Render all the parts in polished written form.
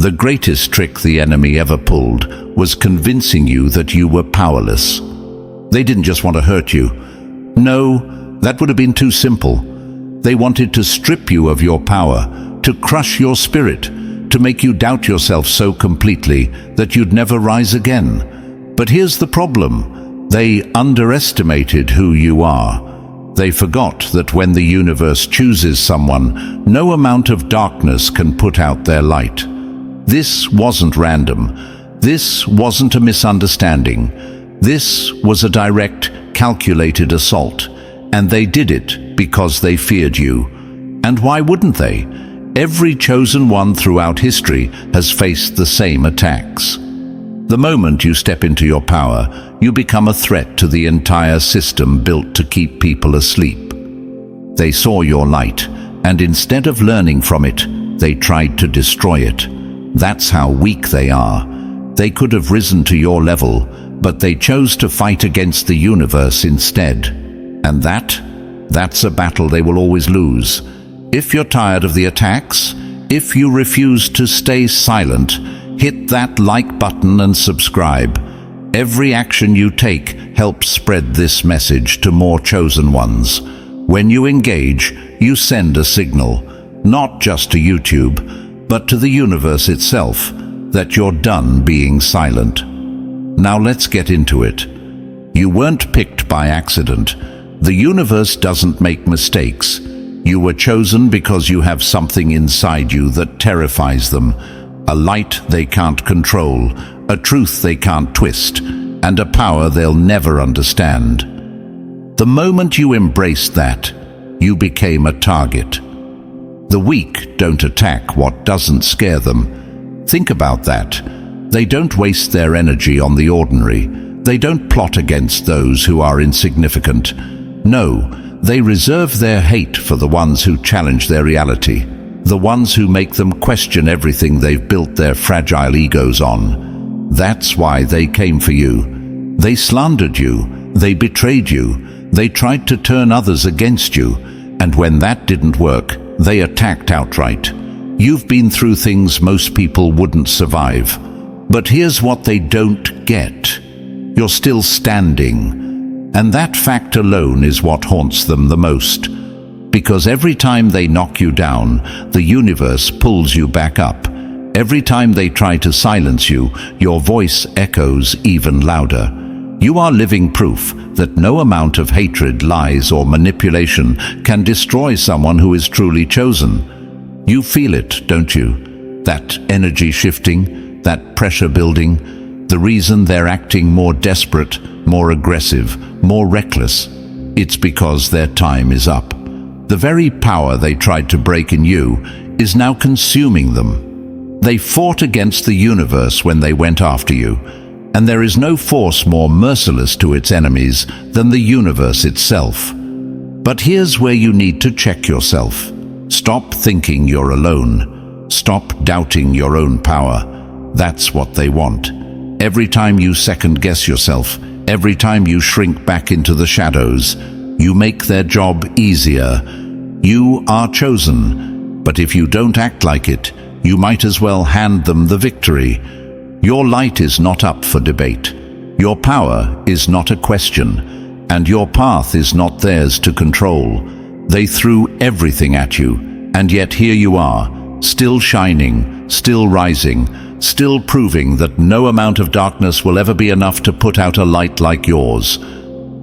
The greatest trick the enemy ever pulled was convincing you that you were powerless. They didn't just want to hurt you. No, that would have been too simple. They wanted to strip you of your power, to crush your spirit, to make you doubt yourself so completely that you'd never rise again. But here's the problem. They underestimated who you are. They forgot that when the universe chooses someone, no amount of darkness can put out their light. This wasn't random. This wasn't a misunderstanding. This was a direct, calculated assault. And they did it because they feared you. And why wouldn't they? Every chosen one throughout history has faced the same attacks. The moment you step into your power, you become a threat to the entire system built to keep people asleep. They saw your light, and instead of learning from it, they tried to destroy it. That's how weak they are. They could have risen to your level, but they chose to fight against the universe instead. And that's a battle they will always lose. If you're tired of the attacks, if you refuse to stay silent, hit that like button and subscribe. Every action you take helps spread this message to more chosen ones. When you engage, you send a signal, not just to YouTube, but to the universe itself, that you're done being silent. Now let's get into it. You weren't picked by accident. The universe doesn't make mistakes. You were chosen because you have something inside you that terrifies them. A light they can't control, a truth they can't twist, and a power they'll never understand. The moment you embraced that, you became a target. The weak don't attack what doesn't scare them. Think about that. They don't waste their energy on the ordinary. They don't plot against those who are insignificant. No, they reserve their hate for the ones who challenge their reality, the ones who make them question everything they've built their fragile egos on. That's why they came for you. They slandered you, they betrayed you, they tried to turn others against you, and when that didn't work, they attacked outright. You've been through things most people wouldn't survive. But here's what they don't get. You're still standing. And that fact alone is what haunts them the most. Because every time they knock you down, the universe pulls you back up. Every time they try to silence you, your voice echoes even louder. You are living proof that no amount of hatred, lies, or manipulation can destroy someone who is truly chosen. You feel it, don't you? That energy shifting, that pressure building, the reason they're acting more desperate, more aggressive, more reckless, it's because their time is up. The very power they tried to break in you is now consuming them. They fought against the universe when they went after you, and there is no force more merciless to its enemies than the universe itself. But here's where you need to check yourself. Stop thinking you're alone. Stop doubting your own power. That's what they want. Every time you second-guess yourself, every time you shrink back into the shadows, you make their job easier. You are chosen, but if you don't act like it, you might as well hand them the victory. Your light is not up for debate. Your power is not a question, and your path is not theirs to control. They threw everything at you, and yet here you are, still shining, still rising, still proving that no amount of darkness will ever be enough to put out a light like yours.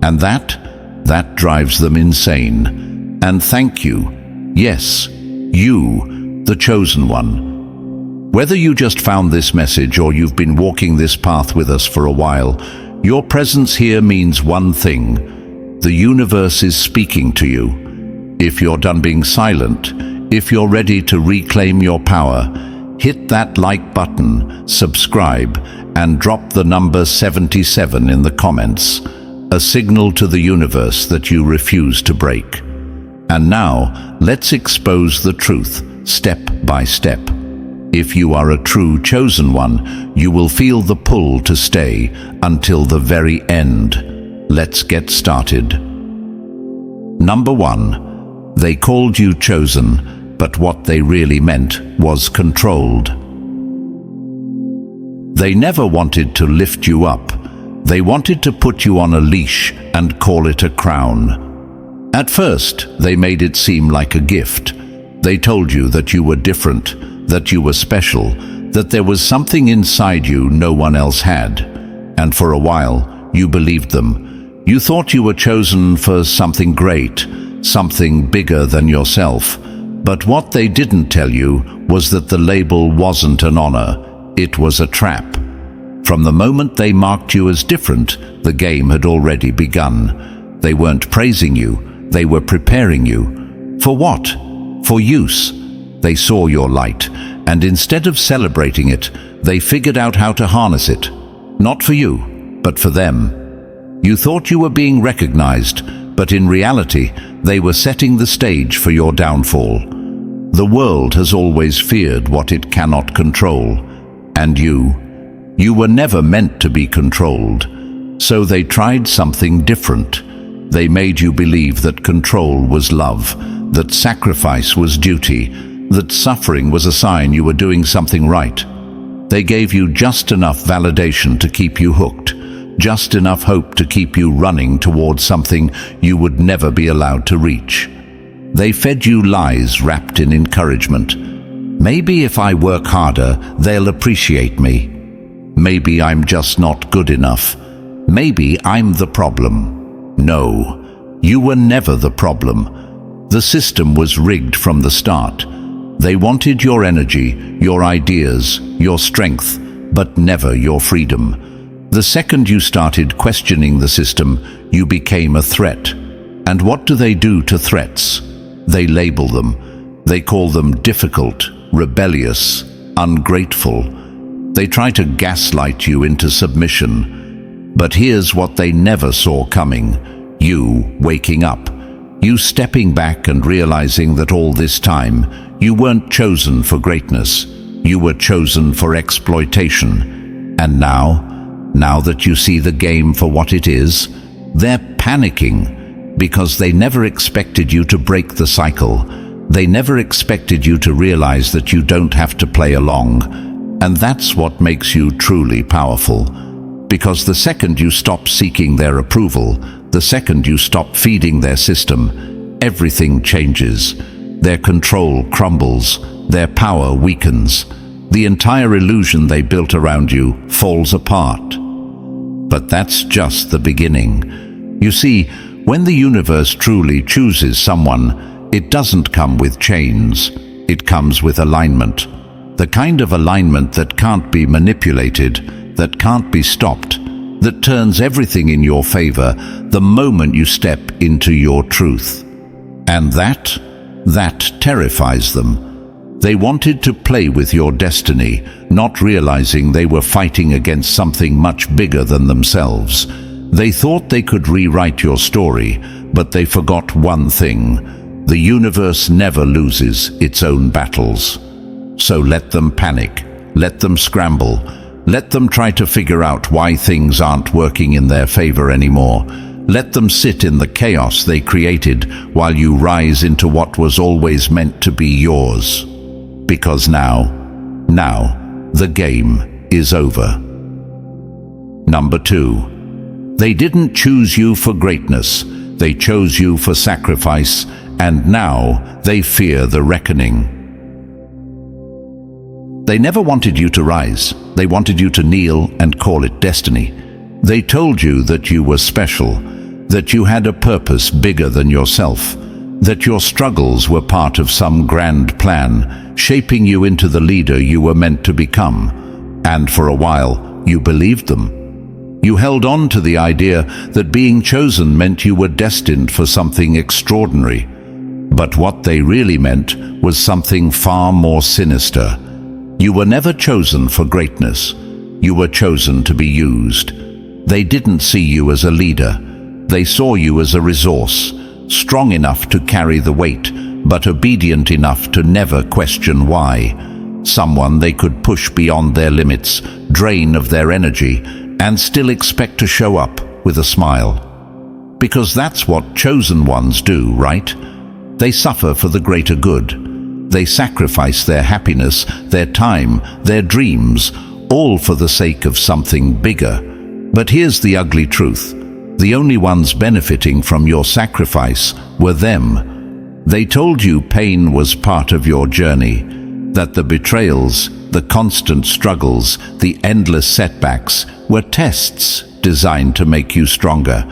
And that drives them insane. And thank you. Yes, you, the chosen one. Whether you just found this message or you've been walking this path with us for a while, your presence here means one thing. The universe is speaking to you. If you're done being silent, if you're ready to reclaim your power, hit that like button, subscribe, and drop the number 77 in the comments, a signal to the universe that you refuse to break. And now, let's expose the truth, step by step. If you are a true chosen one, you will feel the pull to stay until the very end. Let's get started. Number 1. They called you chosen, but what they really meant was controlled. They never wanted to lift you up. They wanted to put you on a leash and call it a crown. At first, they made it seem like a gift. They told you that you were different, that you were special, that there was something inside you no one else had. And for a while, you believed them. You thought you were chosen for something great, something bigger than yourself. But what they didn't tell you was that the label wasn't an honor, it was a trap. From the moment they marked you as different, the game had already begun. They weren't praising you, they were preparing you. For what? For use. They saw your light, and instead of celebrating it, they figured out how to harness it. Not for you, but for them. You thought you were being recognized, but in reality, they were setting the stage for your downfall. The world has always feared what it cannot control. And you were never meant to be controlled. So they tried something different. They made you believe that control was love, that sacrifice was duty, that suffering was a sign you were doing something right. They gave you just enough validation to keep you hooked, just enough hope to keep you running towards something you would never be allowed to reach. They fed you lies wrapped in encouragement. Maybe if I work harder, they'll appreciate me. Maybe I'm just not good enough. Maybe I'm the problem. No, you were never the problem. The system was rigged from the start. They wanted your energy, your ideas, your strength, but never your freedom. The second you started questioning the system, you became a threat. And what do they do to threats? They label them. They call them difficult, rebellious, ungrateful. They try to gaslight you into submission. But here's what they never saw coming. You waking up. You stepping back and realizing that all this time, you weren't chosen for greatness. You were chosen for exploitation. And now that you see the game for what it is, they're panicking because they never expected you to break the cycle. They never expected you to realize that you don't have to play along. And that's what makes you truly powerful. Because the second you stop seeking their approval, the second you stop feeding their system, everything changes. Their control crumbles, their power weakens. The entire illusion they built around you falls apart. But that's just the beginning. You see, when the universe truly chooses someone, it doesn't come with chains. It comes with alignment. The kind of alignment that can't be manipulated, that can't be stopped, that turns everything in your favor the moment you step into your truth. And that terrifies them. They wanted to play with your destiny, not realizing they were fighting against something much bigger than themselves. They thought they could rewrite your story, but they forgot one thing. The universe never loses its own battles. So let them panic, let them scramble, let them try to figure out why things aren't working in their favor anymore. Let them sit in the chaos they created while you rise into what was always meant to be yours. Because now, the game is over. Number 2. They didn't choose you for greatness. They chose you for sacrifice, and now they fear the reckoning. They never wanted you to rise. They wanted you to kneel and call it destiny. They told you that you were special, that you had a purpose bigger than yourself, that your struggles were part of some grand plan, shaping you into the leader you were meant to become. And for a while, you believed them. You held on to the idea that being chosen meant you were destined for something extraordinary. But what they really meant was something far more sinister. You were never chosen for greatness. You were chosen to be used. They didn't see you as a leader. They saw you as a resource, strong enough to carry the weight, but obedient enough to never question why. Someone they could push beyond their limits, drain of their energy, and still expect to show up with a smile. Because that's what chosen ones do, right? They suffer for the greater good. They sacrifice their happiness, their time, their dreams, all for the sake of something bigger. But here's the ugly truth. The only ones benefiting from your sacrifice were them. They told you pain was part of your journey, that the betrayals, the constant struggles, the endless setbacks were tests designed to make you stronger.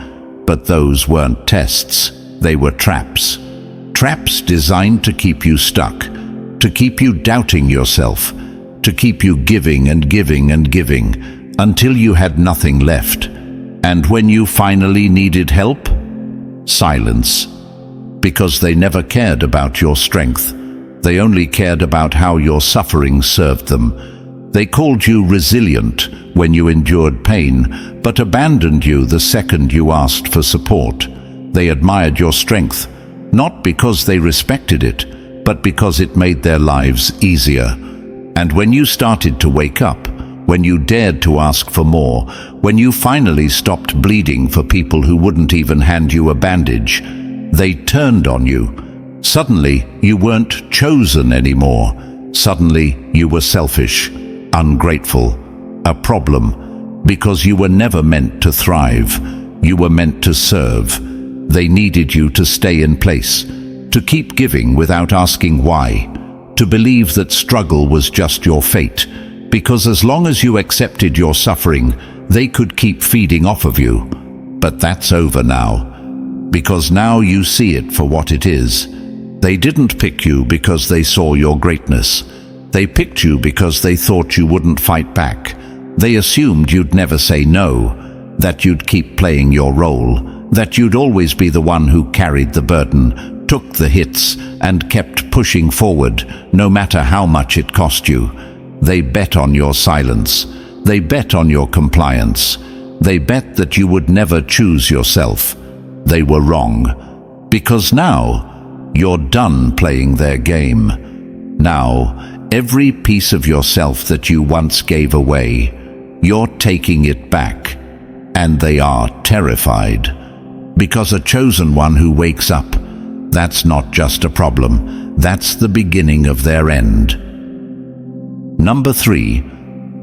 But those weren't tests, they were traps. Traps designed to keep you stuck, to keep you doubting yourself, to keep you giving and giving and giving until you had nothing left. And when you finally needed help, silence. Because they never cared about your strength. They only cared about how your suffering served them. They called you resilient when you endured pain, but abandoned you the second you asked for support. They admired your strength, not because they respected it, but because it made their lives easier. And when you started to wake up, when you dared to ask for more, when you finally stopped bleeding for people who wouldn't even hand you a bandage, they turned on you. Suddenly, you weren't chosen anymore. Suddenly, you were selfish, ungrateful, a problem, because you were never meant to thrive. You were meant to serve. They needed you to stay in place, to keep giving without asking why, to believe that struggle was just your fate, because as long as you accepted your suffering, they could keep feeding off of you. But that's over now, because now you see it for what it is. They didn't pick you because they saw your greatness. They picked you because they thought you wouldn't fight back. They assumed you'd never say no, that you'd keep playing your role, that you'd always be the one who carried the burden, took the hits, and kept pushing forward, no matter how much it cost you. They bet on your silence. They bet on your compliance. They bet that you would never choose yourself. They were wrong. Because now, you're done playing their game. Now, every piece of yourself that you once gave away, you're taking it back. And they are terrified. Because a chosen one who wakes up, that's not just a problem, that's the beginning of their end. Number 3,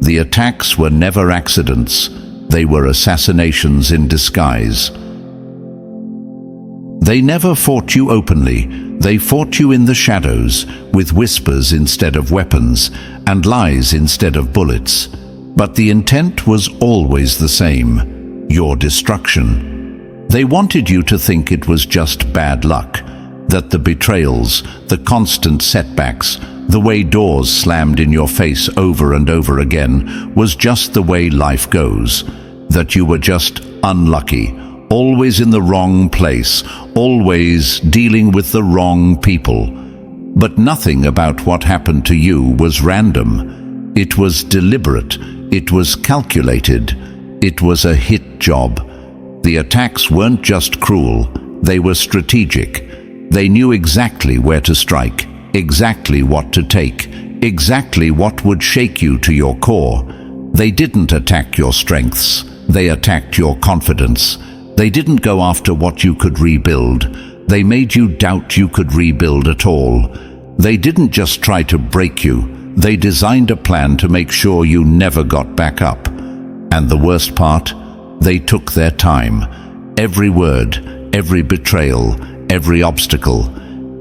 the attacks were never accidents, they were assassinations in disguise. They never fought you openly, they fought you in the shadows, with whispers instead of weapons, and lies instead of bullets. But the intent was always the same, your destruction. They wanted you to think it was just bad luck, that the betrayals, the constant setbacks, the way doors slammed in your face over and over again was just the way life goes, that you were just unlucky, always in the wrong place, always dealing with the wrong people. But nothing about what happened to you was random. It was deliberate, it was calculated, it was a hit job. The attacks weren't just cruel, they were strategic. They knew exactly where to strike, exactly what to take, exactly what would shake you to your core. They didn't attack your strengths, they attacked your confidence. They didn't go after what you could rebuild, they made you doubt you could rebuild at all. They didn't just try to break you, they designed a plan to make sure you never got back up. And the worst part? They took their time. Every word, every betrayal, every obstacle.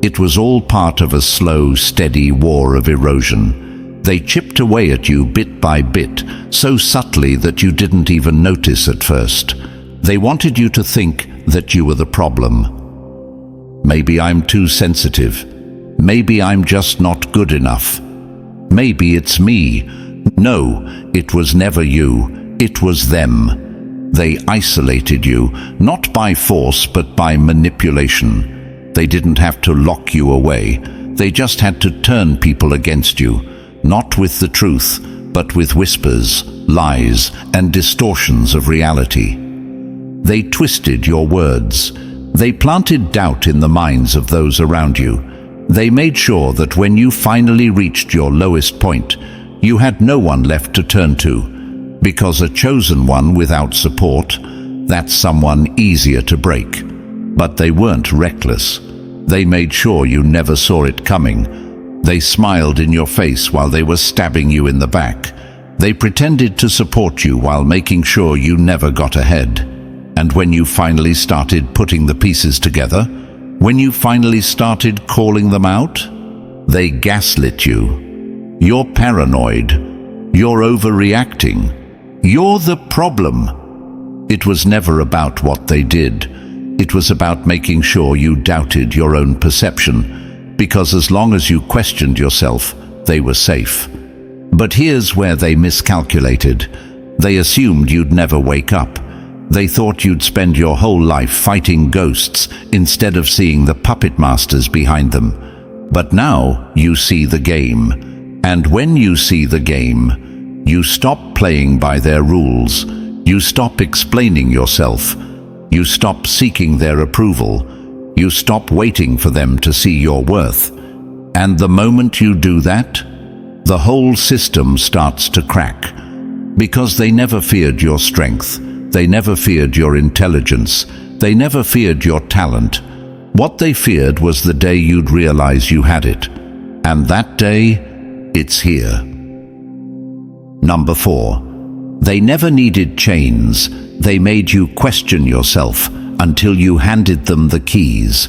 It was all part of a slow, steady war of erosion. They chipped away at you bit by bit, so subtly that you didn't even notice at first. They wanted you to think that you were the problem. Maybe I'm too sensitive. Maybe I'm just not good enough. Maybe it's me. No, it was never you. It was them. They isolated you, not by force but by manipulation. They didn't have to lock you away. They just had to turn people against you, not with the truth, but with whispers, lies, and distortions of reality. They twisted your words. They planted doubt in the minds of those around you. They made sure that when you finally reached your lowest point, you had no one left to turn to. Because a chosen one without support, that's someone easier to break. But they weren't reckless. They made sure you never saw it coming. They smiled in your face while they were stabbing you in the back. They pretended to support you while making sure you never got ahead. And when you finally started putting the pieces together, when you finally started calling them out, they gaslit you. You're paranoid. You're overreacting. You're the problem. It was never about what they did. It was about making sure you doubted your own perception, because as long as you questioned yourself, they were safe. But here's where they miscalculated. They assumed you'd never wake up. They thought you'd spend your whole life fighting ghosts instead of seeing the puppet masters behind them. But now you see the game. And when you see the game, you stop playing by their rules. You stop explaining yourself. You stop seeking their approval. You stop waiting for them to see your worth. And the moment you do that, the whole system starts to crack. Because they never feared your strength. They never feared your intelligence. They never feared your talent. What they feared was the day you'd realize you had it. And that day, it's here. Number 4. They never needed chains. They made you question yourself until you handed them the keys.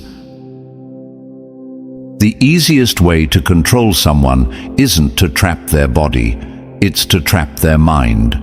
The easiest way to control someone isn't to trap their body, it's to trap their mind.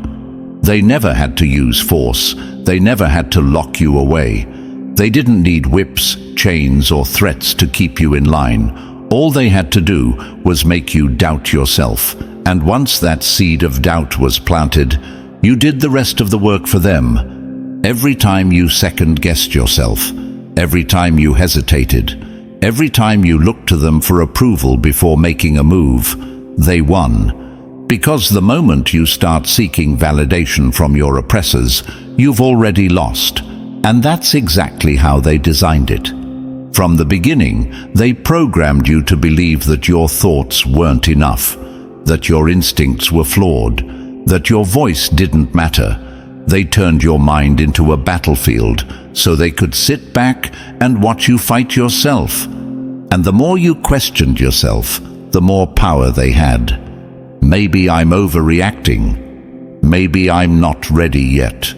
They never had to use force. They never had to lock you away. They didn't need whips, chains, or threats to keep you in line. All they had to do was make you doubt yourself. And once that seed of doubt was planted, you did the rest of the work for them. Every time you second-guessed yourself, every time you hesitated, every time you looked to them for approval before making a move, they won. Because the moment you start seeking validation from your oppressors, you've already lost. And that's exactly how they designed it. From the beginning, they programmed you to believe that your thoughts weren't enough, that your instincts were flawed, that your voice didn't matter. They turned your mind into a battlefield so they could sit back and watch you fight yourself. And the more you questioned yourself, the more power they had. Maybe I'm overreacting. Maybe I'm not ready yet.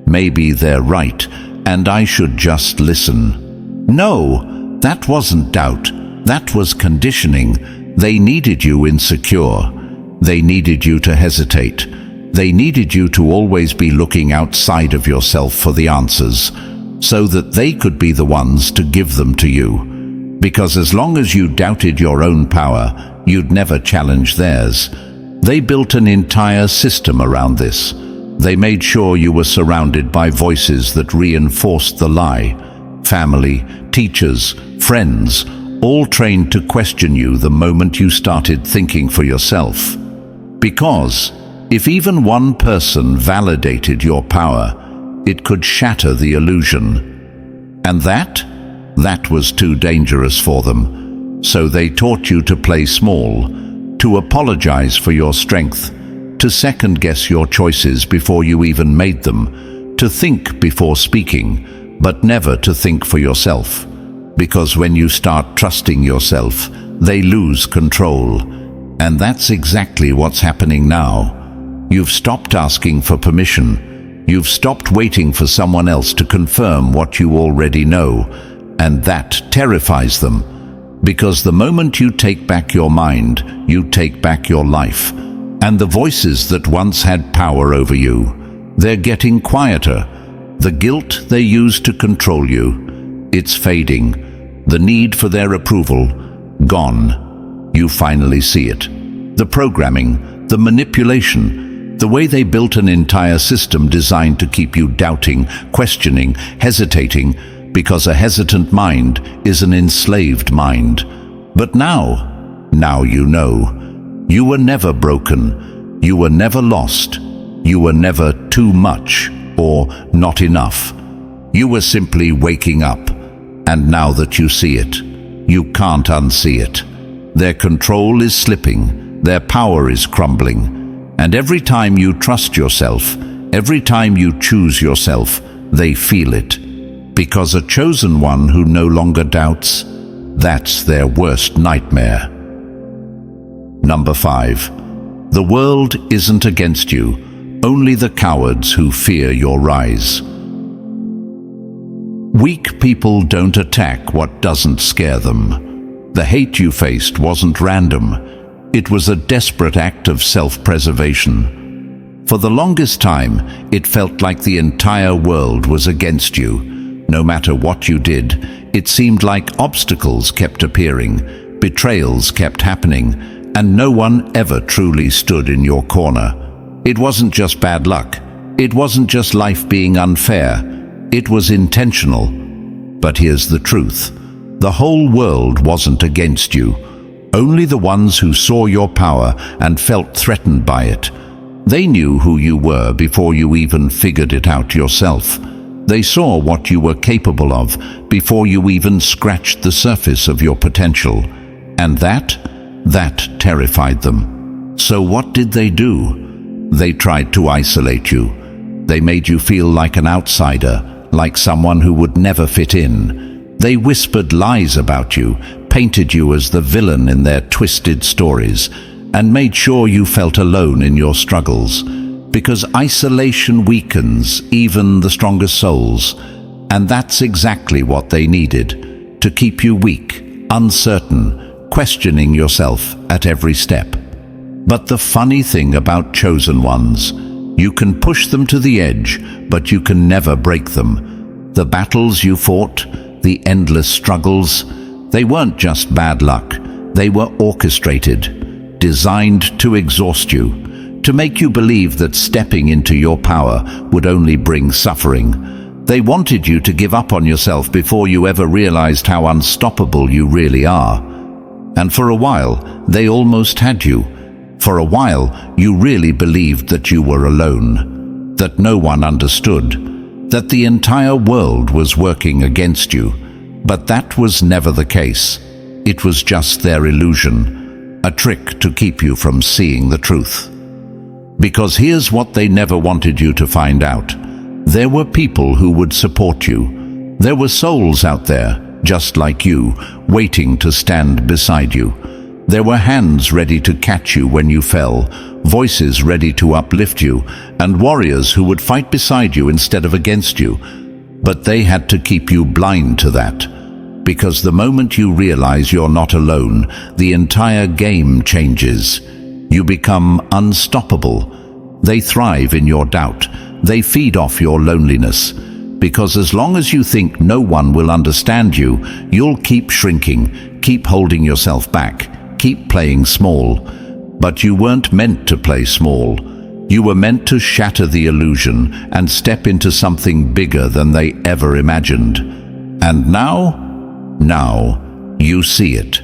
Maybe they're right, and I should just listen. No, that wasn't doubt. That was conditioning. They needed you insecure. They needed you to hesitate. They needed you to always be looking outside of yourself for the answers, so that they could be the ones to give them to you. Because as long as you doubted your own power, you'd never challenge theirs. They built an entire system around this. They made sure you were surrounded by voices that reinforced the lie. Family, teachers, friends, all trained to question you the moment you started thinking for yourself. Because if even one person validated your power, it could shatter the illusion. And that was too dangerous for them. So they taught you to play small, to apologize for your strength, to second-guess your choices before you even made them, to think before speaking, but never to think for yourself. Because when you start trusting yourself, they lose control. And that's exactly what's happening now. You've stopped asking for permission. You've stopped waiting for someone else to confirm what you already know. And that terrifies them. Because the moment you take back your mind, you take back your life. And the voices that once had power over you, they're getting quieter. The guilt they used to control you, it's fading. The need for their approval, gone. You finally see it. The programming, the manipulation, the way they built an entire system designed to keep you doubting, questioning, hesitating, because a hesitant mind is an enslaved mind. But now you know. You were never broken. You were never lost. You were never too much or not enough. You were simply waking up. And now that you see it, you can't unsee it. Their control is slipping. Their power is crumbling. And every time you trust yourself, every time you choose yourself, they feel it. Because a chosen one who no longer doubts, that's their worst nightmare. Number 5. The world isn't against you, only the cowards who fear your rise. Weak people don't attack what doesn't scare them. The hate you faced wasn't random. It was a desperate act of self-preservation. For the longest time, it felt like the entire world was against you. No matter what you did, it seemed like obstacles kept appearing, betrayals kept happening, and no one ever truly stood in your corner. It wasn't just bad luck. It wasn't just life being unfair. It was intentional. But here's the truth. The whole world wasn't against you. Only the ones who saw your power and felt threatened by it. They knew who you were before you even figured it out yourself. They saw what you were capable of before you even scratched the surface of your potential. And that terrified them. So what did they do? They tried to isolate you. They made you feel like an outsider, like someone who would never fit in. They whispered lies about you, painted you as the villain in their twisted stories, and made sure you felt alone in your struggles. Because isolation weakens even the strongest souls. And that's exactly what they needed, to keep you weak, uncertain, questioning yourself at every step. But the funny thing about chosen ones, you can push them to the edge, but you can never break them. The battles you fought, the endless struggles, they weren't just bad luck. They were orchestrated, designed to exhaust you, to make you believe that stepping into your power would only bring suffering. They wanted you to give up on yourself before you ever realized how unstoppable you really are. And for a while, they almost had you. For a while, you really believed that you were alone, that no one understood, that the entire world was working against you. But that was never the case. It was just their illusion, a trick to keep you from seeing the truth. Because here's what they never wanted you to find out. There were people who would support you. There were souls out there, just like you, waiting to stand beside you. There were hands ready to catch you when you fell, voices ready to uplift you, and warriors who would fight beside you instead of against you. But they had to keep you blind to that. Because the moment you realize you're not alone, the entire game changes. You become unstoppable. They thrive in your doubt. They feed off your loneliness. Because as long as you think no one will understand you, you'll keep shrinking, keep holding yourself back, keep playing small. But you weren't meant to play small. You were meant to shatter the illusion and step into something bigger than they ever imagined. And now you see it.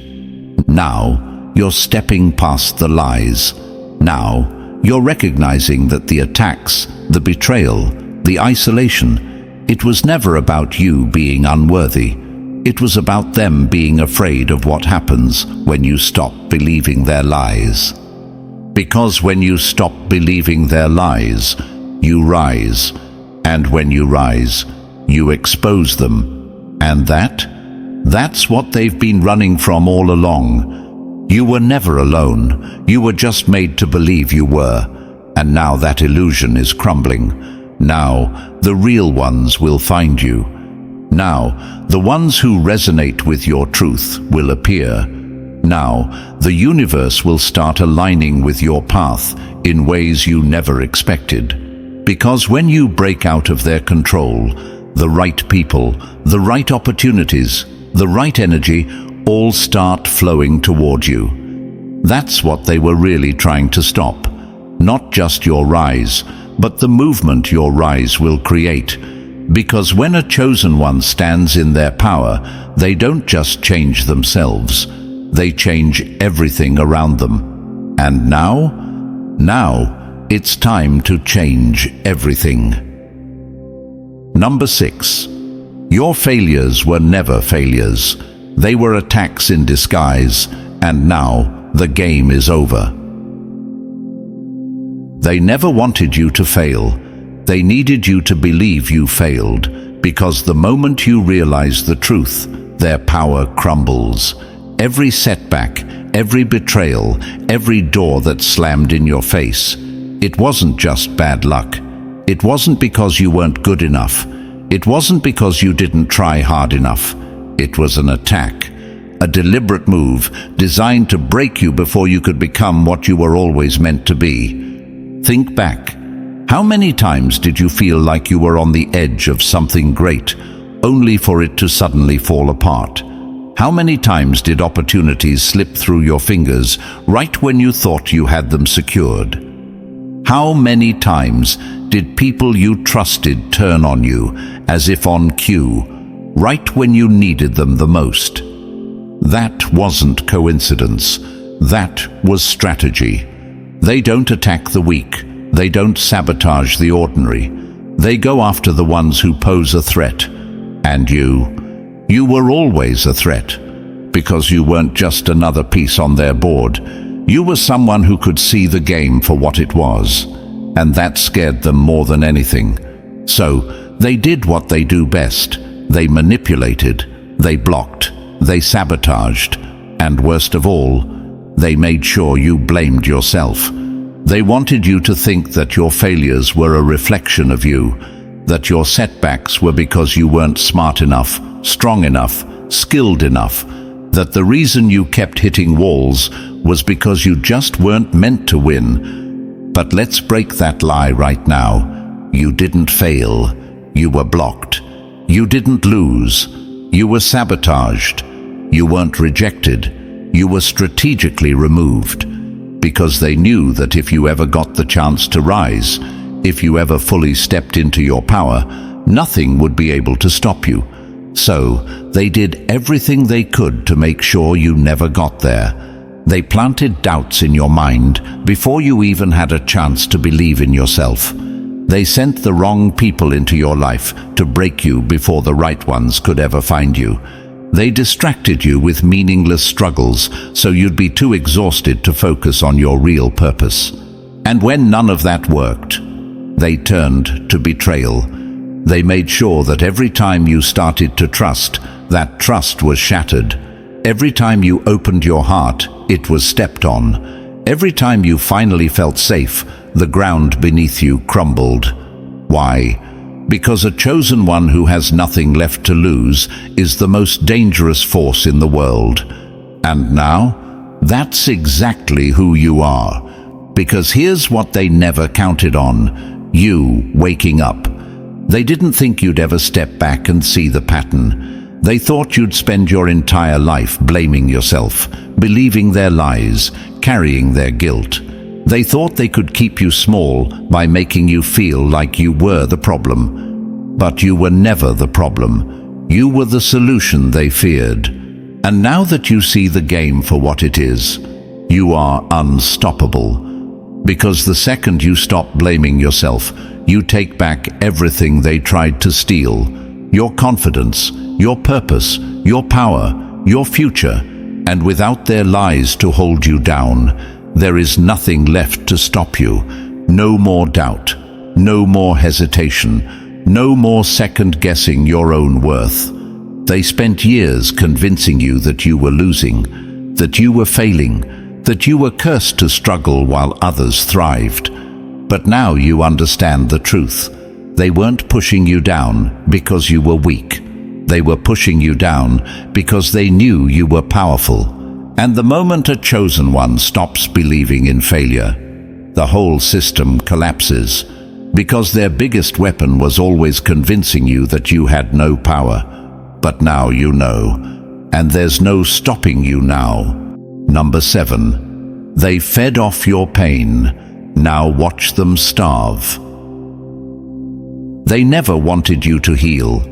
Now you're stepping past the lies. Now you're recognizing that the attacks, the betrayal, the isolation, it was never about you being unworthy. It was about them being afraid of what happens when you stop believing their lies. Because when you stop believing their lies, you rise. And when you rise, you expose them. And that's what they've been running from all along. You were never alone. You were just made to believe you were. And now that illusion is crumbling. Now, the real ones will find you. Now, the ones who resonate with your truth will appear. Now, the universe will start aligning with your path in ways you never expected. Because when you break out of their control, the right people, the right opportunities, the right energy all start flowing toward you. That's what they were really trying to stop. Not just your rise, but the movement your rise will create. Because when a chosen one stands in their power, they don't just change themselves. They change everything around them. And now it's time to change everything. Number 6. Your failures were never failures. They were attacks in disguise, and now the game is over. They never wanted you to fail. They needed you to believe you failed, because the moment you realize the truth, their power crumbles. Every setback, every betrayal, every door that slammed in your face. It wasn't just bad luck. It wasn't because you weren't good enough. It wasn't because you didn't try hard enough. It was an attack, a deliberate move designed to break you before you could become what you were always meant to be. Think back. How many times did you feel like you were on the edge of something great, only for it to suddenly fall apart? How many times did opportunities slip through your fingers right when you thought you had them secured? How many times did people you trusted turn on you as if on cue, right when you needed them the most? That wasn't coincidence. That was strategy. They don't attack the weak. They don't sabotage the ordinary. They go after the ones who pose a threat. And you were always a threat, because you weren't just another piece on their board. You were someone who could see the game for what it was, and that scared them more than anything. So they did what they do best. They manipulated, they blocked, they sabotaged, and worst of all, they made sure you blamed yourself. They wanted you to think that your failures were a reflection of you, that your setbacks were because you weren't smart enough, strong enough, skilled enough, that the reason you kept hitting walls was because you just weren't meant to win. But let's break that lie right now. You didn't fail. You were blocked. You didn't lose. You were sabotaged. You weren't rejected. You were strategically removed, because they knew that if you ever got the chance to rise, if you ever fully stepped into your power, nothing would be able to stop you. So they did everything they could to make sure you never got there. They planted doubts in your mind before you even had a chance to believe in yourself. They sent the wrong people into your life to break you before the right ones could ever find you. They distracted you with meaningless struggles so you'd be too exhausted to focus on your real purpose. And when none of that worked, they turned to betrayal. They made sure that every time you started to trust, that trust was shattered. Every time you opened your heart, it was stepped on. Every time you finally felt safe, the ground beneath you crumbled. Why? Because a chosen one who has nothing left to lose is the most dangerous force in the world. And now, that's exactly who you are. Because here's what they never counted on: you waking up. They didn't think you'd ever step back and see the pattern. They thought you'd spend your entire life blaming yourself, believing their lies, carrying their guilt. They thought they could keep you small by making you feel like you were the problem. But you were never the problem. You were the solution they feared. And now that you see the game for what it is, you are unstoppable. Because the second you stop blaming yourself, you take back everything they tried to steal: your confidence, your purpose, your power, your future. And without their lies to hold you down, there is nothing left to stop you. No more doubt, no more hesitation, no more second-guessing your own worth. They spent years convincing you that you were losing, that you were failing, that you were cursed to struggle while others thrived. But now you understand the truth. They weren't pushing you down because you were weak. They were pushing you down because they knew you were powerful. And the moment a chosen one stops believing in failure, the whole system collapses, because their biggest weapon was always convincing you that you had no power. But now you know, and there's no stopping you now. Number 7, they fed off your pain. Now watch them starve. They never wanted you to heal.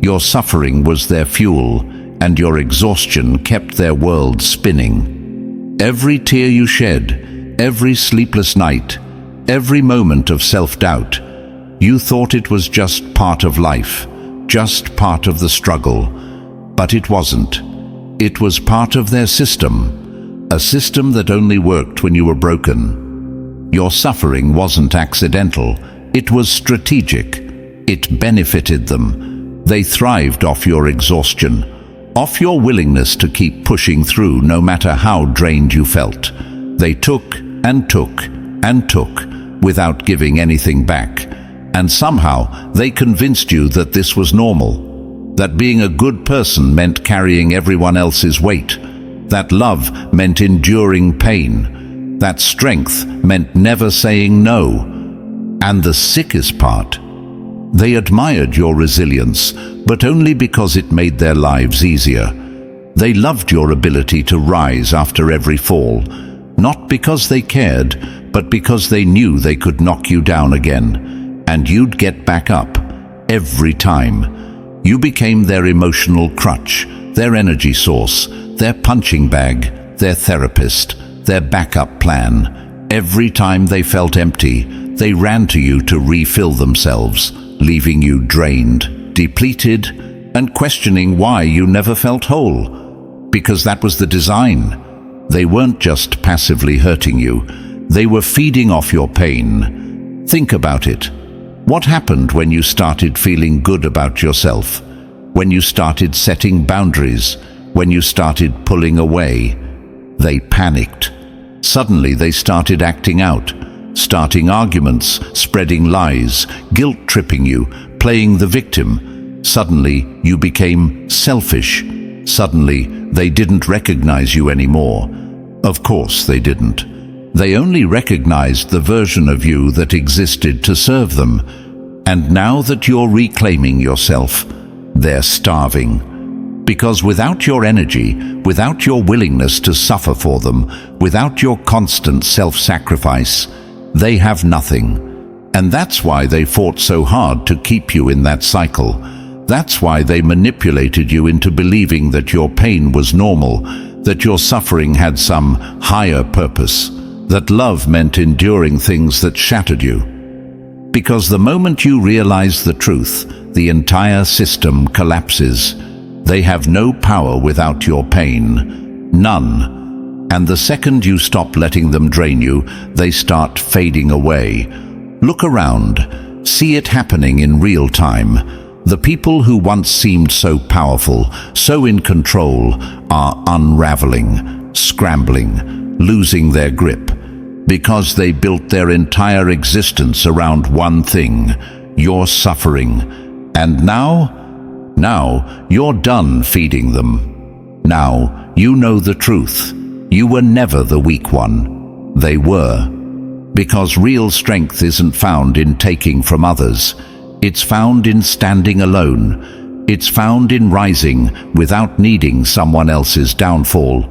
Your suffering was their fuel, and your exhaustion kept their world spinning. Every tear you shed, every sleepless night, every moment of self-doubt, you thought it was just part of life, just part of the struggle. But it wasn't. It was part of their system, a system that only worked when you were broken. Your suffering wasn't accidental. It was strategic. It benefited them. They thrived off your exhaustion. off your willingness to keep pushing through no matter how drained you felt. They took and took and took without giving anything back. And somehow they convinced you that this was normal, that being a good person meant carrying everyone else's weight, that love meant enduring pain, that strength meant never saying no. And the sickest part, they admired your resilience, but only because it made their lives easier. They loved your ability to rise after every fall, not because they cared, but because they knew they could knock you down again, and you'd get back up every time. You became their emotional crutch, their energy source, their punching bag, their therapist, their backup plan. Every time they felt empty, they ran to you to refill themselves, leaving you drained, depleted, and questioning why you never felt whole. Because that was the design. They weren't just passively hurting you, they were feeding off your pain. Think about it. What happened when you started feeling good about yourself? When you started setting boundaries? When you started pulling away? They panicked. Suddenly they started acting out, starting arguments, spreading lies, guilt-tripping you, playing the victim. Suddenly you became selfish. Suddenly they didn't recognize you anymore. Of course they didn't. They only recognized the version of you that existed to serve them. And now that you're reclaiming yourself, they're starving. Because without your energy, without your willingness to suffer for them, without your constant self-sacrifice, they have nothing. And that's why they fought so hard to keep you in that cycle. That's why they manipulated you into believing that your pain was normal, that your suffering had some higher purpose, that love meant enduring things that shattered you. Because the moment you realize the truth, the entire system collapses. They have no power without your pain. None. And the second you stop letting them drain you, they start fading away. Look around. See it happening in real time. The people who once seemed so powerful, so in control, are unraveling, scrambling, losing their grip. Because they built their entire existence around one thing, your suffering. And now you're done feeding them. Now you know the truth. You were never the weak one. They were. Because real strength isn't found in taking from others. It's found in standing alone. It's found in rising without needing someone else's downfall.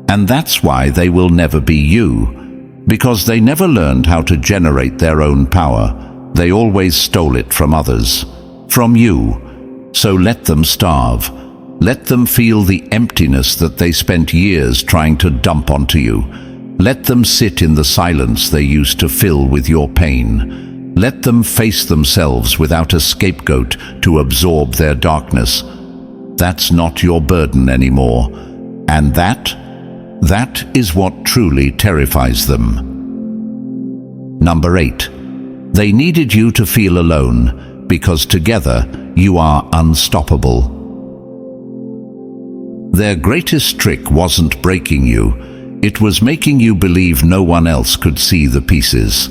And that's why they will never be you. Because they never learned how to generate their own power. They always stole it from others. From you. So let them starve. Let them feel the emptiness that they spent years trying to dump onto you. Let them sit in the silence they used to fill with your pain. Let them face themselves without a scapegoat to absorb their darkness. That's not your burden anymore. And that is what truly terrifies them. Number 8. They needed you to feel alone, because together you are unstoppable. Their greatest trick wasn't breaking you, it was making you believe no one else could see the pieces.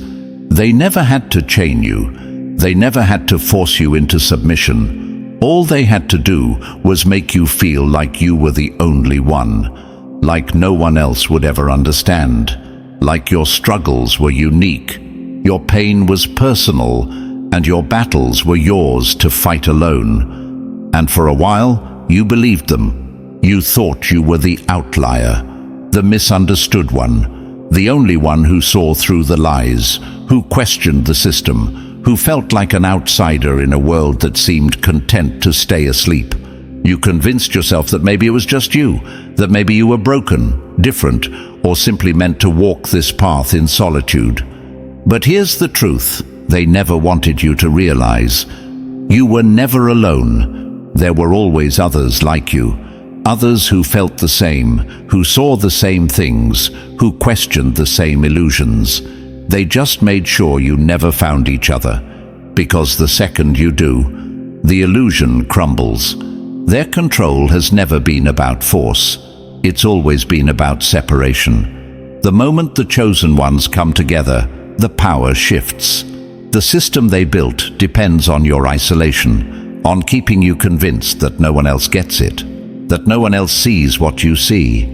They never had to chain you, they never had to force you into submission. All they had to do was make you feel like you were the only one. Like no one else would ever understand, like your struggles were unique, your pain was personal, and your battles were yours to fight alone. And for a while, you believed them. You thought you were the outlier, the misunderstood one, the only one who saw through the lies, who questioned the system, who felt like an outsider in a world that seemed content to stay asleep. You convinced yourself that maybe it was just you, that maybe you were broken, different, or simply meant to walk this path in solitude. But here's the truth they never wanted you to realize. You were never alone. There were always others like you, others who felt the same, who saw the same things, who questioned the same illusions. They just made sure you never found each other, because the second you do, the illusion crumbles. Their control has never been about force. It's always been about separation. The moment the chosen ones come together, the power shifts. The system they built depends on your isolation, on keeping you convinced that no one else gets it, that no one else sees what you see.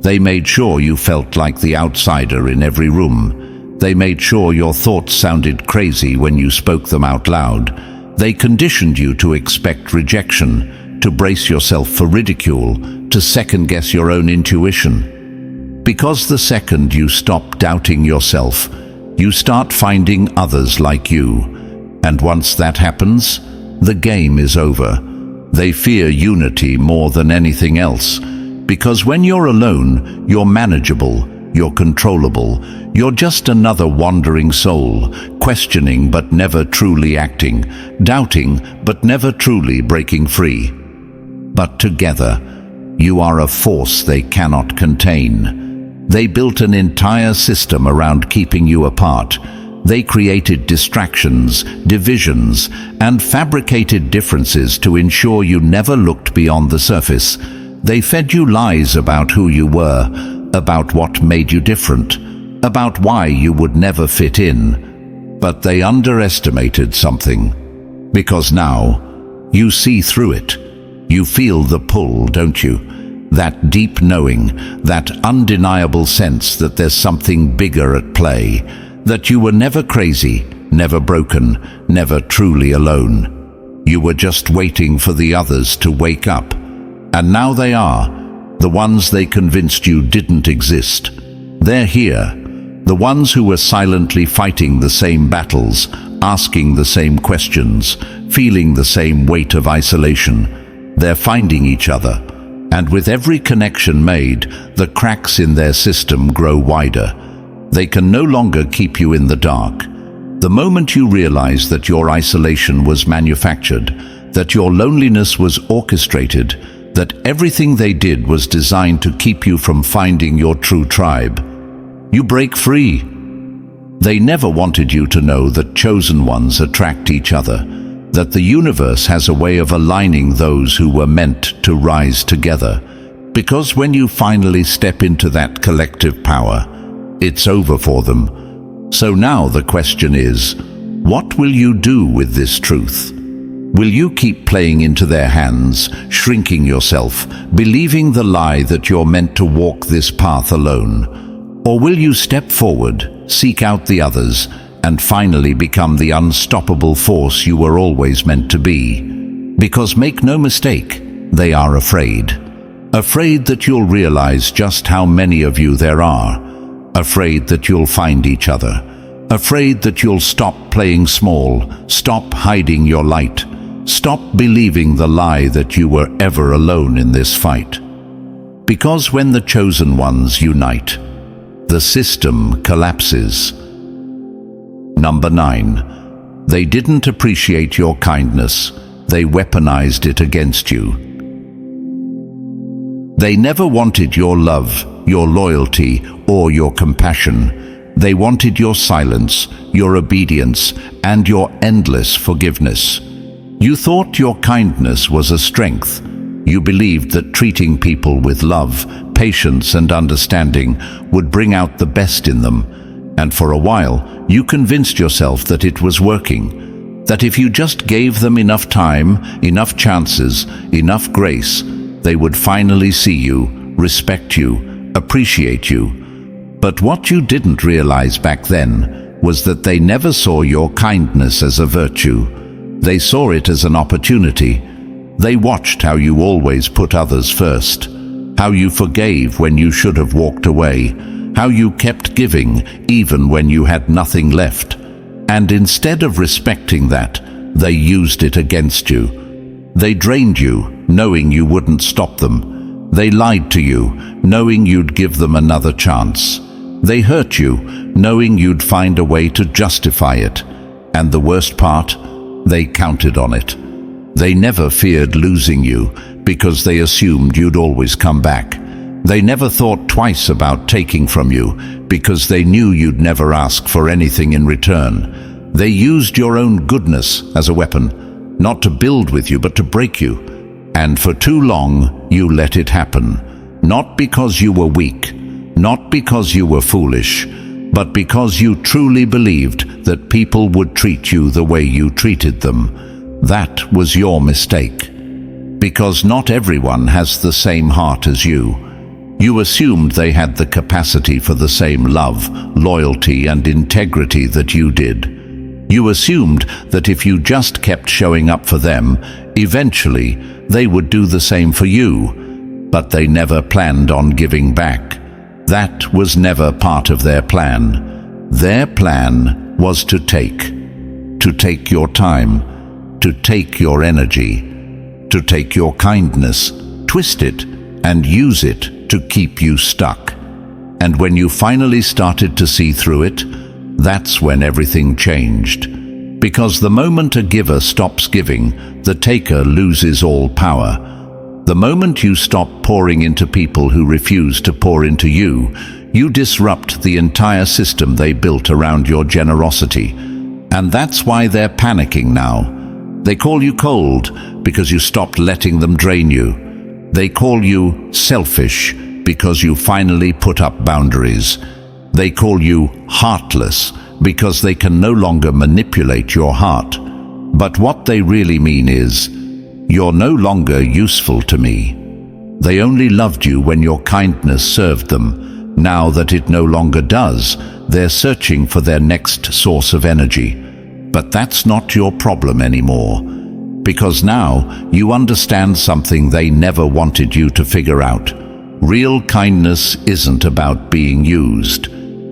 They made sure you felt like the outsider in every room. They made sure your thoughts sounded crazy when you spoke them out loud. They conditioned you to expect rejection, to brace yourself for ridicule, to second-guess your own intuition. Because the second you stop doubting yourself, you start finding others like you. And once that happens, the game is over. They fear unity more than anything else. Because when you're alone, you're manageable, you're controllable, you're just another wandering soul, questioning but never truly acting, doubting but never truly breaking free. But together, you are a force they cannot contain. They built an entire system around keeping you apart. They created distractions, divisions, and fabricated differences to ensure you never looked beyond the surface. They fed you lies about who you were, about what made you different, about why you would never fit in. But they underestimated something. Because now, you see through it. You feel the pull, don't you? That deep knowing, that undeniable sense that there's something bigger at play, that you were never crazy, never broken, never truly alone. You were just waiting for the others to wake up. And now they are, the ones they convinced you didn't exist. They're here, the ones who were silently fighting the same battles, asking the same questions, feeling the same weight of isolation. They're finding each other, and with every connection made, the cracks in their system grow wider. They can no longer keep you in the dark. The moment you realize that your isolation was manufactured, that your loneliness was orchestrated, that everything they did was designed to keep you from finding your true tribe, you break free. They never wanted you to know that chosen ones attract each other, that the universe has a way of aligning those who were meant to rise together. Because when you finally step into that collective power, it's over for them. So now the question is, what will you do with this truth? Will you keep playing into their hands, shrinking yourself, believing the lie that you're meant to walk this path alone? Or will you step forward, seek out the others, and finally become the unstoppable force you were always meant to be? Because make no mistake, they are afraid. Afraid that you'll realize just how many of you there are. Afraid that you'll find each other. Afraid that you'll stop playing small, stop hiding your light. Stop believing the lie that you were ever alone in this fight. Because when the chosen ones unite, the system collapses. Number 9. They didn't appreciate your kindness. They weaponized it against you. They never wanted your love, your loyalty, or your compassion. They wanted your silence, your obedience, and your endless forgiveness. You thought your kindness was a strength. You believed that treating people with love, patience, and understanding would bring out the best in them. And for a while, you convinced yourself that it was working. That if you just gave them enough time, enough chances, enough grace, they would finally see you, respect you, appreciate you. But what you didn't realize back then was that they never saw your kindness as a virtue. They saw it as an opportunity. They watched how you always put others first, how you forgave when you should have walked away, how you kept giving even when you had nothing left. And instead of respecting that, they used it against you. They drained you, knowing you wouldn't stop them. They lied to you, knowing you'd give them another chance. They hurt you, knowing you'd find a way to justify it. And the worst part, they counted on it. They never feared losing you because they assumed you'd always come back. They never thought twice about taking from you because they knew you'd never ask for anything in return. They used your own goodness as a weapon, not to build with you but to break you. And for too long, you let it happen. Not because you were weak, not because you were foolish, but because you truly believed that people would treat you the way you treated them. That was your mistake. Because not everyone has the same heart as you. You assumed they had the capacity for the same love, loyalty, and integrity that you did. You assumed that if you just kept showing up for them, eventually they would do the same for you. But they never planned on giving back. That was never part of their plan. Their plan was to take your time, to take your energy, to take your kindness, twist it, and use it to keep you stuck. And when you finally started to see through it, that's when everything changed. Because the moment a giver stops giving, the taker loses all power. The moment you stop pouring into people who refuse to pour into you, you disrupt the entire system they built around your generosity. And that's why they're panicking now. They call you cold because you stopped letting them drain you. They call you selfish because you finally put up boundaries. They call you heartless because they can no longer manipulate your heart. But what they really mean is, you're no longer useful to me. They only loved you when your kindness served them. Now that it no longer does, they're searching for their next source of energy. But that's not your problem anymore. Because now you understand something they never wanted you to figure out. Real kindness isn't about being used.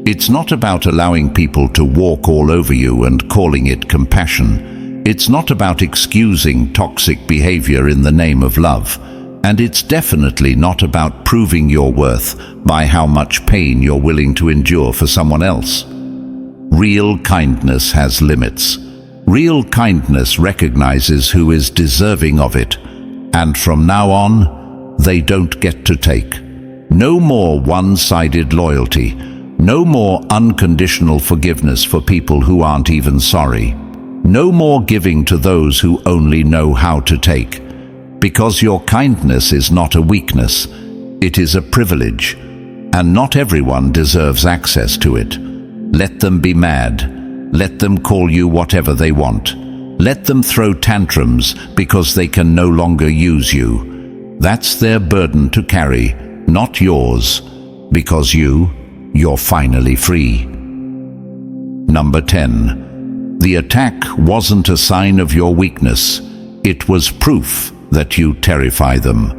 It's not about allowing people to walk all over you and calling it compassion. It's not about excusing toxic behavior in the name of love. And it's definitely not about proving your worth by how much pain you're willing to endure for someone else. Real kindness has limits. Real kindness recognizes who is deserving of it. And from now on, they don't get to take. No more one-sided loyalty. No more unconditional forgiveness for people who aren't even sorry. No more giving to those who only know how to take. Because your kindness is not a weakness, it is a privilege, and not everyone deserves access to it. Let them be mad. Let them call you whatever they want. Let them throw tantrums because they can no longer use you. That's their burden to carry, not yours, because you're finally free. Number 10. The attack wasn't a sign of your weakness. It was proof that you terrify them.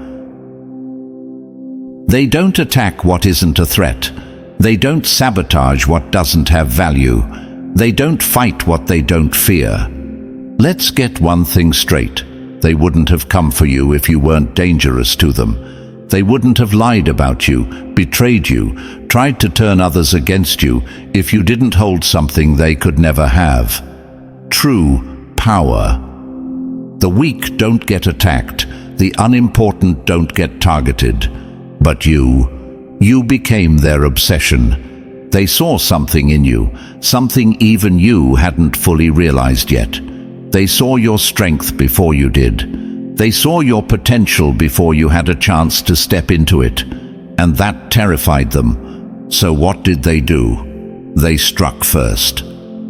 They don't attack what isn't a threat. They don't sabotage what doesn't have value. They don't fight what they don't fear. Let's get one thing straight. They wouldn't have come for you if you weren't dangerous to them. They wouldn't have lied about you, betrayed you, tried to turn others against you if you didn't hold something they could never have. True power. The weak don't get attacked, the unimportant don't get targeted. But you became their obsession. They saw something in you, something even you hadn't fully realized yet. They saw your strength before you did. They saw your potential before you had a chance to step into it. And that terrified them. So what did they do? They struck first.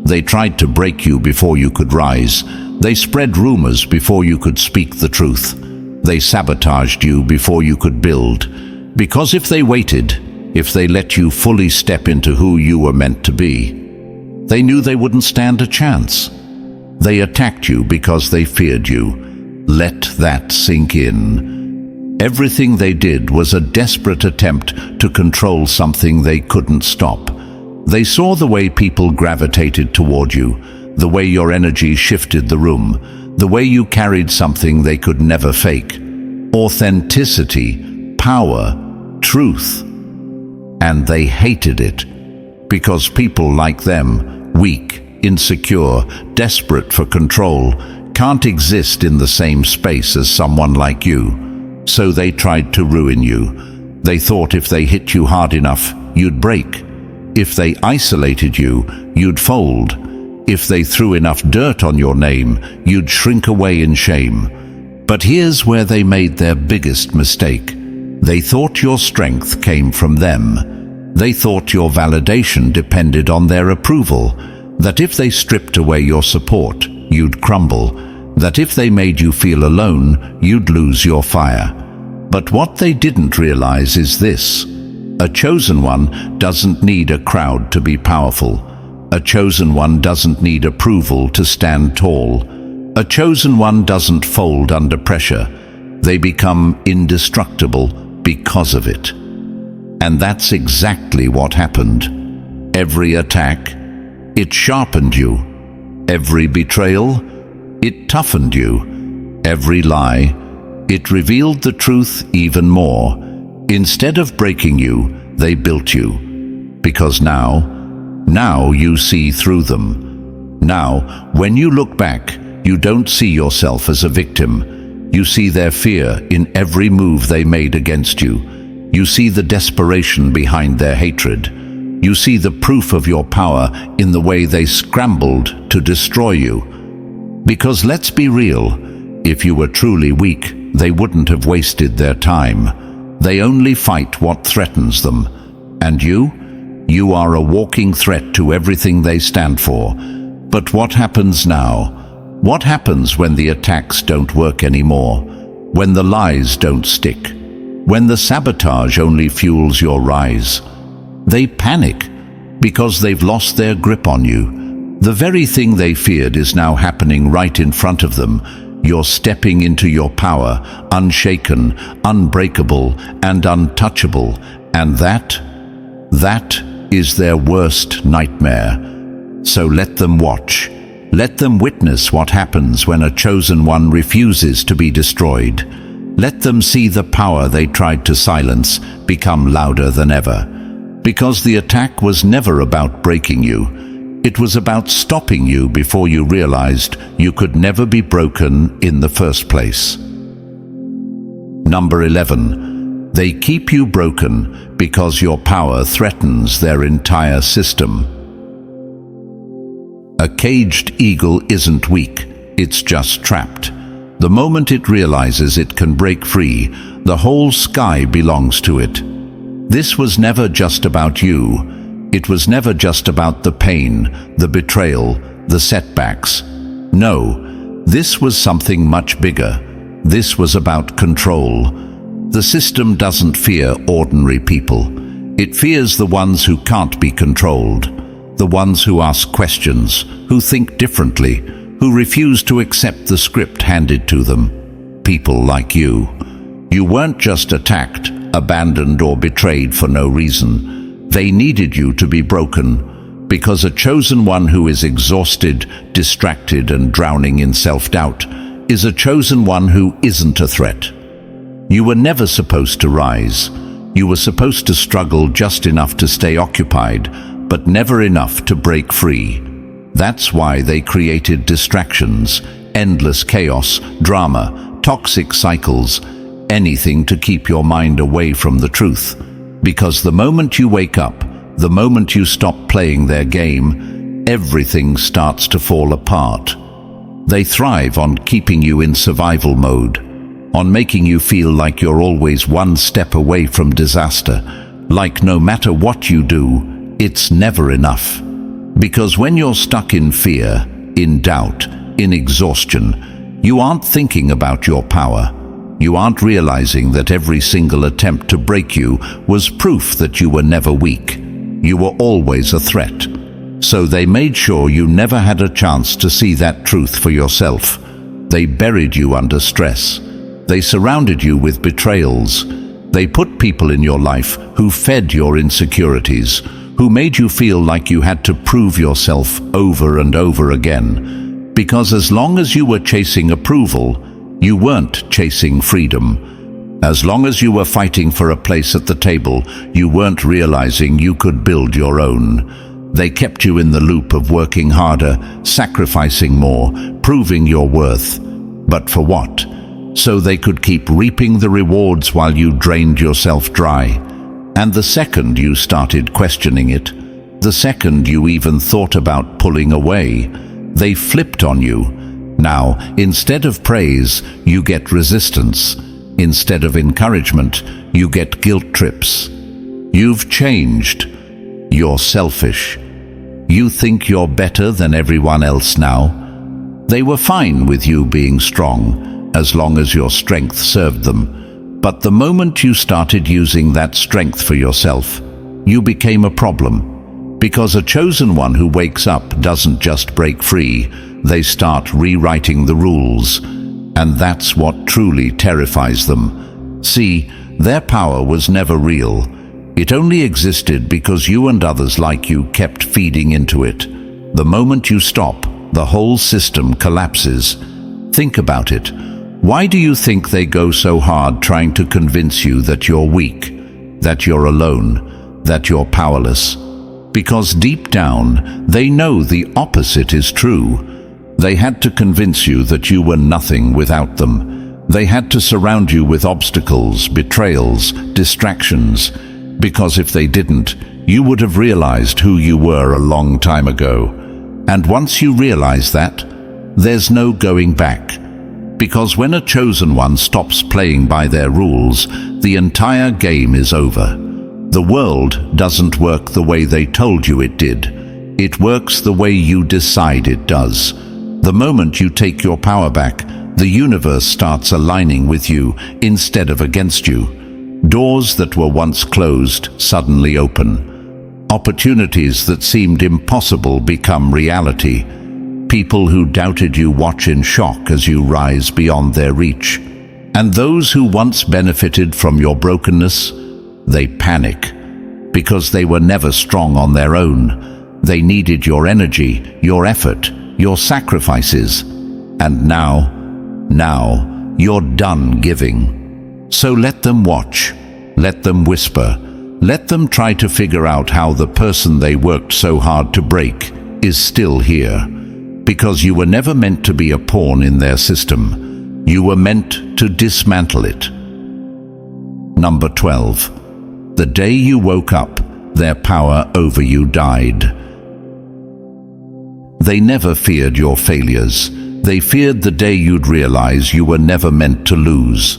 They tried to break you before you could rise. They spread rumors before you could speak the truth. They sabotaged you before you could build. Because if they waited, if they let you fully step into who you were meant to be, they knew they wouldn't stand a chance. They attacked you because they feared you. Let that sink in. Everything they did was a desperate attempt to control something they couldn't stop. They saw the way people gravitated toward you, the way your energy shifted the room, the way you carried something they could never fake. Authenticity, power, truth. And they hated it. Because people like them, weak, insecure, desperate for control, can't exist in the same space as someone like you. So they tried to ruin you. They thought if they hit you hard enough, you'd break. If they isolated you, you'd fold. If they threw enough dirt on your name, you'd shrink away in shame. But here's where they made their biggest mistake. They thought your strength came from them. They thought your validation depended on their approval, that if they stripped away your support, you'd crumble, that if they made you feel alone, you'd lose your fire. But what they didn't realize is this: a chosen one doesn't need a crowd to be powerful. A chosen one doesn't need approval to stand tall. A chosen one doesn't fold under pressure. They become indestructible because of it. And that's exactly what happened. Every attack, it sharpened you. Every betrayal, it toughened you. Every lie, it revealed the truth even more. Instead of breaking you, they built you. Because now you see through them. Now, when you look back, you don't see yourself as a victim. You see their fear in every move they made against you. You see the desperation behind their hatred. You see the proof of your power in the way they scrambled to destroy you. Because let's be real, if you were truly weak, they wouldn't have wasted their time. They only fight what threatens them. And you are a walking threat to everything they stand for. But what happens now? What happens when the attacks don't work anymore? When the lies don't stick? When the sabotage only fuels your rise? They panic because they've lost their grip on you. The very thing they feared is now happening right in front of them. You're stepping into your power, unshaken, unbreakable, and untouchable. And that is their worst nightmare. So let them watch. Let them witness what happens when a chosen one refuses to be destroyed. Let them see the power they tried to silence become louder than ever. Because the attack was never about breaking you. It was about stopping you before you realized you could never be broken in the first place. Number 11. They keep you broken because your power threatens their entire system. A caged eagle isn't weak, it's just trapped. The moment it realizes it can break free, the whole sky belongs to it. This was never just about you. It was never just about the pain, the betrayal, the setbacks. No, this was something much bigger. This was about control. The system doesn't fear ordinary people. It fears the ones who can't be controlled. The ones who ask questions, who think differently, who refuse to accept the script handed to them. People like you. You weren't just attacked, abandoned, or betrayed for no reason. They needed you to be broken, because a chosen one who is exhausted, distracted, and drowning in self-doubt is a chosen one who isn't a threat. You were never supposed to rise. You were supposed to struggle just enough to stay occupied, but never enough to break free. That's why they created distractions, endless chaos, drama, toxic cycles, anything to keep your mind away from the truth. Because the moment you wake up, the moment you stop playing their game, everything starts to fall apart. They thrive on keeping you in survival mode, on making you feel like you're always one step away from disaster, like no matter what you do, it's never enough. Because when you're stuck in fear, in doubt, in exhaustion, you aren't thinking about your power. You aren't realizing that every single attempt to break you was proof that you were never weak. You were always a threat. So they made sure you never had a chance to see that truth for yourself. They buried you under stress. They surrounded you with betrayals. They put people in your life who fed your insecurities, who made you feel like you had to prove yourself over and over again. Because as long as you were chasing approval, you weren't chasing freedom. As long as you were fighting for a place at the table, you weren't realizing you could build your own. They kept you in the loop of working harder, sacrificing more, proving your worth. But for what? So they could keep reaping the rewards while you drained yourself dry. And the second you started questioning it, the second you even thought about pulling away, they flipped on you. Now, instead of praise, you get resistance. Instead of encouragement, you get guilt trips. You've changed. You're selfish. You think you're better than everyone else now. They were fine with you being strong, as long as your strength served them. But the moment you started using that strength for yourself, you became a problem. Because a chosen one who wakes up doesn't just break free, they start rewriting the rules. And that's what truly terrifies them. See, their power was never real. It only existed because you and others like you kept feeding into it. The moment you stop, the whole system collapses. Think about it. Why do you think they go so hard trying to convince you that you're weak, that you're alone, that you're powerless? Because deep down, they know the opposite is true. They had to convince you that you were nothing without them. They had to surround you with obstacles, betrayals, distractions. Because if they didn't, you would have realized who you were a long time ago. And once you realize that, there's no going back. Because when a chosen one stops playing by their rules, the entire game is over. The world doesn't work the way they told you it did. It works the way you decide it does. The moment you take your power back, the universe starts aligning with you instead of against you. Doors that were once closed suddenly open. Opportunities that seemed impossible become reality. People who doubted you watch in shock as you rise beyond their reach. And those who once benefited from your brokenness, they panic. Because they were never strong on their own. They needed your energy, your effort, your sacrifices. And now you're done giving. So let them watch. Let them whisper. Let them try to figure out how the person they worked so hard to break is still here. Because you were never meant to be a pawn in their system. You were meant to dismantle it. Number 12. The day you woke up, their power over you died. They never feared your failures. They feared the day you'd realize you were never meant to lose.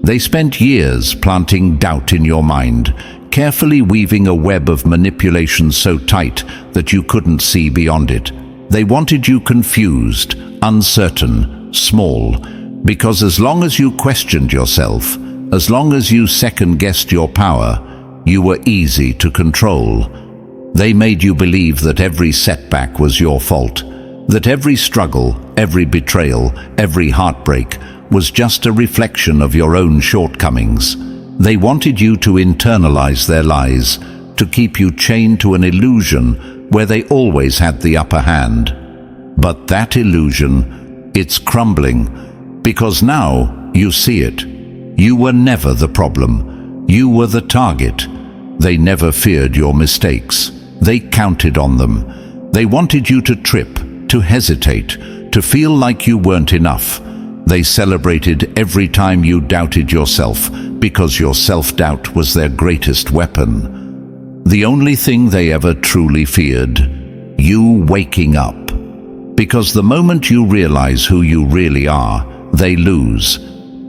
They spent years planting doubt in your mind, carefully weaving a web of manipulation so tight that you couldn't see beyond it. They wanted you confused, uncertain, small, because as long as you questioned yourself, as long as you second-guessed your power, you were easy to control. They made you believe that every setback was your fault, that every struggle, every betrayal, every heartbreak was just a reflection of your own shortcomings. They wanted you to internalize their lies, to keep you chained to an illusion where they always had the upper hand. But that illusion, it's crumbling, because now you see it. You were never the problem. You were the target. They never feared your mistakes. They counted on them. They wanted you to trip, to hesitate, to feel like you weren't enough. They celebrated every time you doubted yourself, because your self-doubt was their greatest weapon. The only thing they ever truly feared, you waking up. Because the moment you realize who you really are, they lose.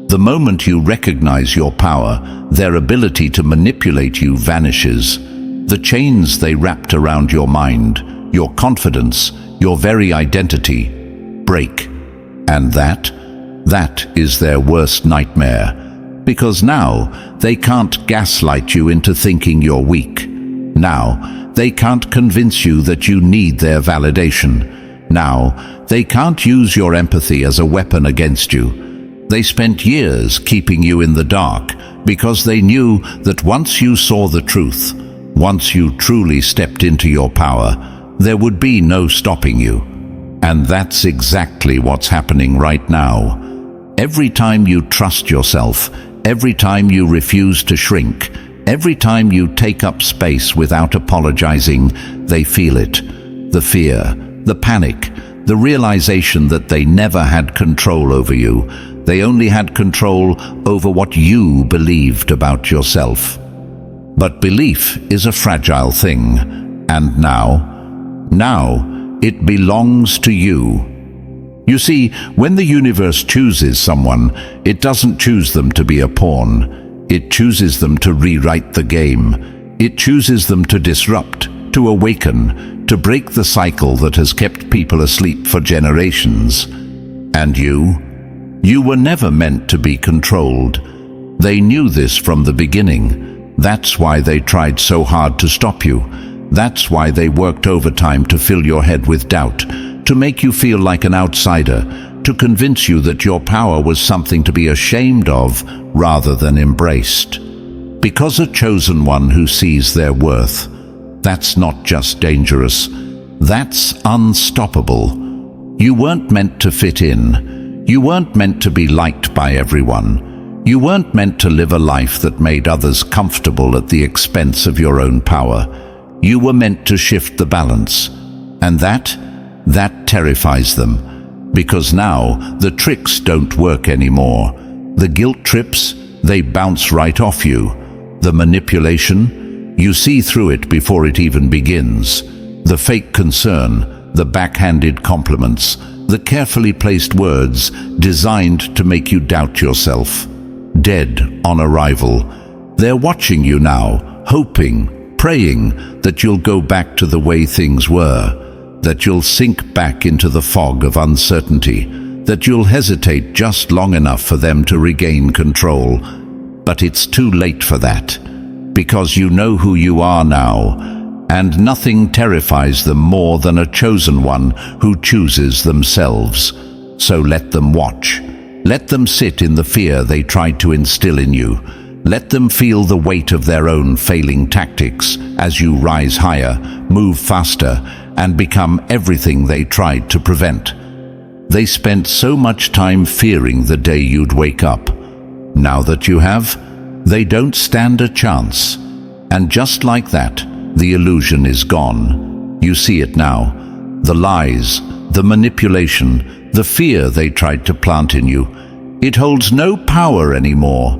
The moment you recognize your power, their ability to manipulate you vanishes. The chains they wrapped around your mind, your confidence, your very identity, break. And that is their worst nightmare. Because now they can't gaslight you into thinking you're weak. Now they can't convince you that you need their validation. Now they can't use your empathy as a weapon against you. They spent years keeping you in the dark because they knew that once you saw the truth, once you truly stepped into your power, there would be no stopping you. And that's exactly what's happening right now. Every time you trust yourself, every time you refuse to shrink, every time you take up space without apologizing, they feel it. The fear, the panic, the realization that they never had control over you. They only had control over what you believed about yourself. But belief is a fragile thing, and now it belongs to you. You see, when the universe chooses someone, it doesn't choose them to be a pawn. It chooses them to rewrite the game. It chooses them to disrupt, to awaken, to break the cycle that has kept people asleep for generations. And you were never meant to be controlled. They knew this from the beginning. That's why they tried so hard to stop you. That's why they worked overtime to fill your head with doubt, to make you feel like an outsider, to convince you that your power was something to be ashamed of rather than embraced. Because a chosen one who sees their worth, that's not just dangerous, that's unstoppable. You weren't meant to fit in. You weren't meant to be liked by everyone. You weren't meant to live a life that made others comfortable at the expense of your own power. You were meant to shift the balance. And that terrifies them. Because now the tricks don't work anymore. The guilt trips, they bounce right off you. The manipulation, you see through it before it even begins. The fake concern, the backhanded compliments, the carefully placed words designed to make you doubt yourself. Dead on arrival. They're watching you now, hoping, praying that you'll go back to the way things were, that you'll sink back into the fog of uncertainty, that you'll hesitate just long enough for them to regain control. But it's too late for that, because you know who you are now, and nothing terrifies them more than a chosen one who chooses themselves. So let them watch. Let them sit in the fear they tried to instill in you. Let them feel the weight of their own failing tactics as you rise higher, move faster, and become everything they tried to prevent. They spent so much time fearing the day you'd wake up. Now that you have, they don't stand a chance. And just like that, the illusion is gone. You see it now. The lies, the manipulation, the fear they tried to plant in you. It holds no power anymore.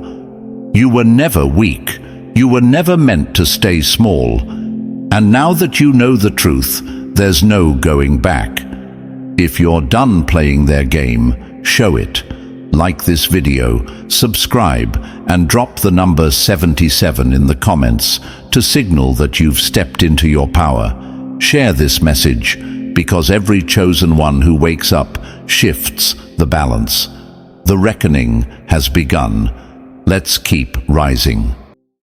You were never weak. You were never meant to stay small. And now that you know the truth, there's no going back. If you're done playing their game, show it. Like this video, subscribe, and drop the number 77 in the comments to signal that you've stepped into your power. Share this message, because every chosen one who wakes up shifts the balance. The reckoning has begun. Let's keep rising.